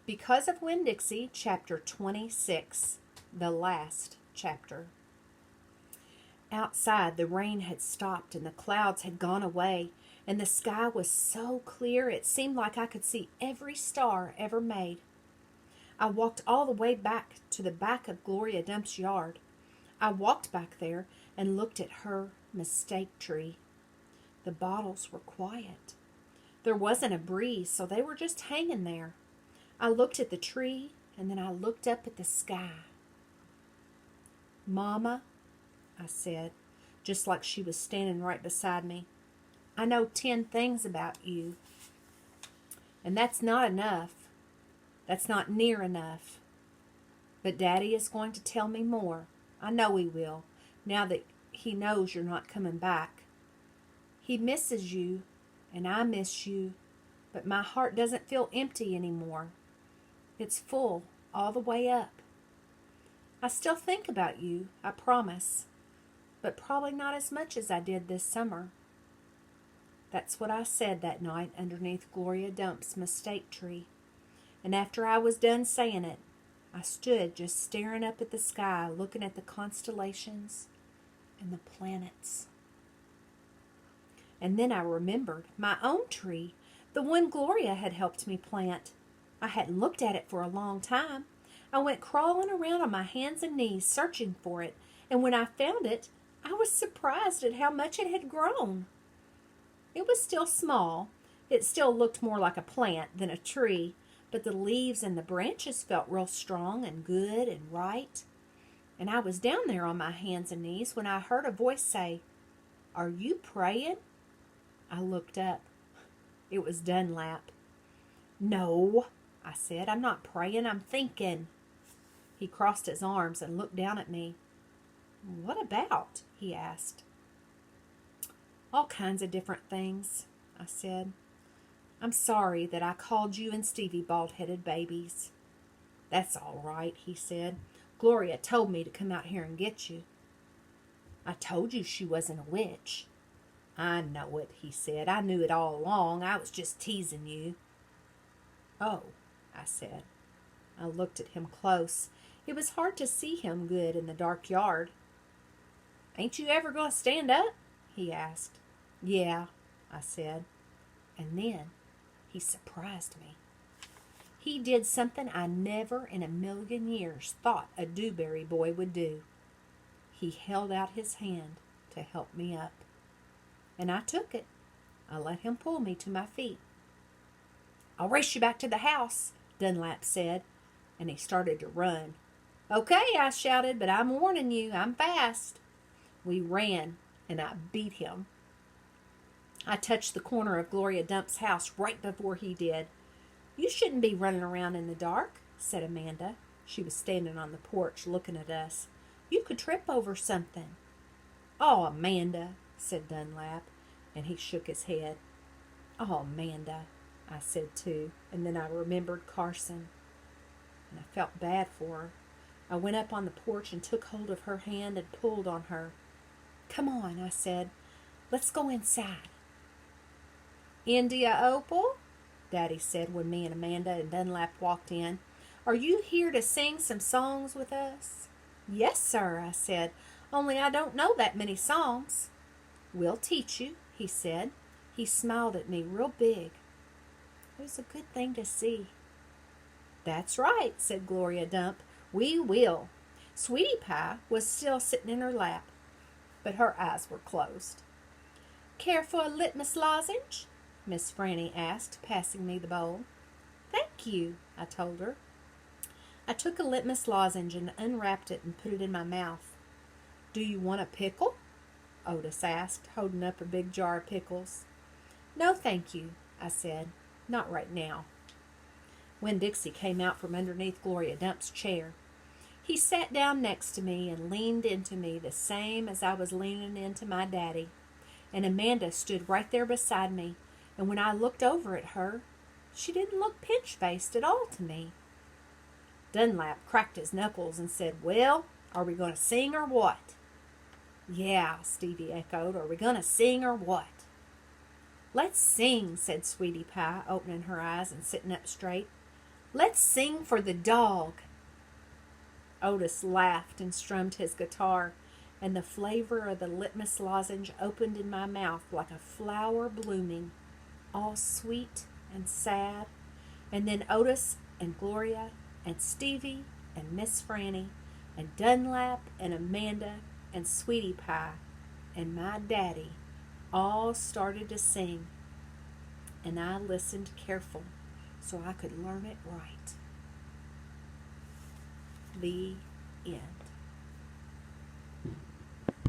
Because of Winn, Dixie, Chapter 26, the last chapter. Outside, the rain had stopped and the clouds had gone away, and the sky was so clear it seemed like I could see every star ever made. I walked all the way back to the back of Gloria Dump's yard. I walked back there and looked at her mistake tree. The bottles were quiet. There wasn't a breeze, so they were just hanging there. I looked at the tree, and then I looked up at the sky. "Mama," I said, just like she was standing right beside me, "I know 10 things about you, and that's not enough. That's not near enough. But Daddy is going to tell me more. I know he will, now that he knows you're not coming back. He misses you, and I miss you, but my heart doesn't feel empty anymore. It's full all the way up. I still think about you, I promise, but probably not as much as I did this summer." That's what I said that night underneath Gloria Dump's mistake tree. And after I was done saying it, I stood just staring up at the sky, looking at the constellations and the planets. And then I remembered my own tree, the one Gloria had helped me plant. I hadn't looked at it for a long time. I went crawling around on my hands and knees searching for it, and when I found it, I was surprised at how much it had grown. It was still small. It still looked more like a plant than a tree, but the leaves and the branches felt real strong and good and right. And I was down there on my hands and knees when I heard a voice say, "Are you praying?" I looked up. It was Dunlap. "No," I said, "I'm not praying, I'm thinking." He crossed his arms and looked down at me. "What about?" he asked. "All kinds of different things," I said. "I'm sorry that I called you and Stevie bald-headed babies." "That's all right," he said. "Gloria told me to come out here and get you." "I told you she wasn't a witch." "I know it," he said. "I knew it all along. I was just teasing you." "Oh," I said. I looked at him close. It was hard to see him good in the dark yard. "Ain't you ever going to stand up?" he asked. "Yeah," I said. And then he surprised me. He did something I never in a million years thought a Dewberry boy would do. He held out his hand to help me up. And I took it. I let him pull me to my feet. "I'll race you back to the house," Dunlap said, and he started to run. "Okay," I shouted, "but I'm warning you, I'm fast." We ran, and I beat him. I touched the corner of Gloria Dump's house right before he did. "You shouldn't be running around in the dark," said Amanda. She was standing on the porch looking at us. "You could trip over something." "Oh, Amanda," said Dunlap, and he shook his head. "Oh, Amanda," I said too, and then I remembered Carson, and I felt bad for her. I went up on the porch and took hold of her hand and pulled on her. "Come on," I said. "Let's go inside." "India Opal," Daddy said when me and Amanda and Dunlap walked in, "are you here to sing some songs with us?" "Yes, sir," I said, "only I don't know that many songs." "We'll teach you," he said. He smiled at me real big. It was a good thing to see. "That's right," said Gloria Dump. "We will." Sweetie Pie was still sitting in her lap, but her eyes were closed. "Care for a litmus lozenge?" Miss Franny asked, passing me the bowl. "Thank you," I told her. I took a litmus lozenge and unwrapped it and put it in my mouth. "Do you want a pickle?" Otis asked, holding up a big jar of pickles. "No, thank you," I said. "Not right now." When Dixie came out from underneath Gloria Dump's chair, he sat down next to me and leaned into me the same as I was leaning into my daddy. And Amanda stood right there beside me, and when I looked over at her, she didn't look pinch-faced at all to me. Dunlap cracked his knuckles and said, "Well, are we going to sing or what?" "Yeah," Stevie echoed. "Are we going to sing or what?" "Let's sing," said Sweetie Pie, opening her eyes and sitting up straight. Let's sing for the dog. Otis laughed and strummed his guitar, and the flavor of the litmus lozenge opened in my mouth like a flower blooming, all sweet and sad. And then Otis and Gloria and Stevie and Miss Franny and Dunlap and Amanda and Sweetie Pie and my daddy all started to sing, and I listened careful so I could learn it right. The end.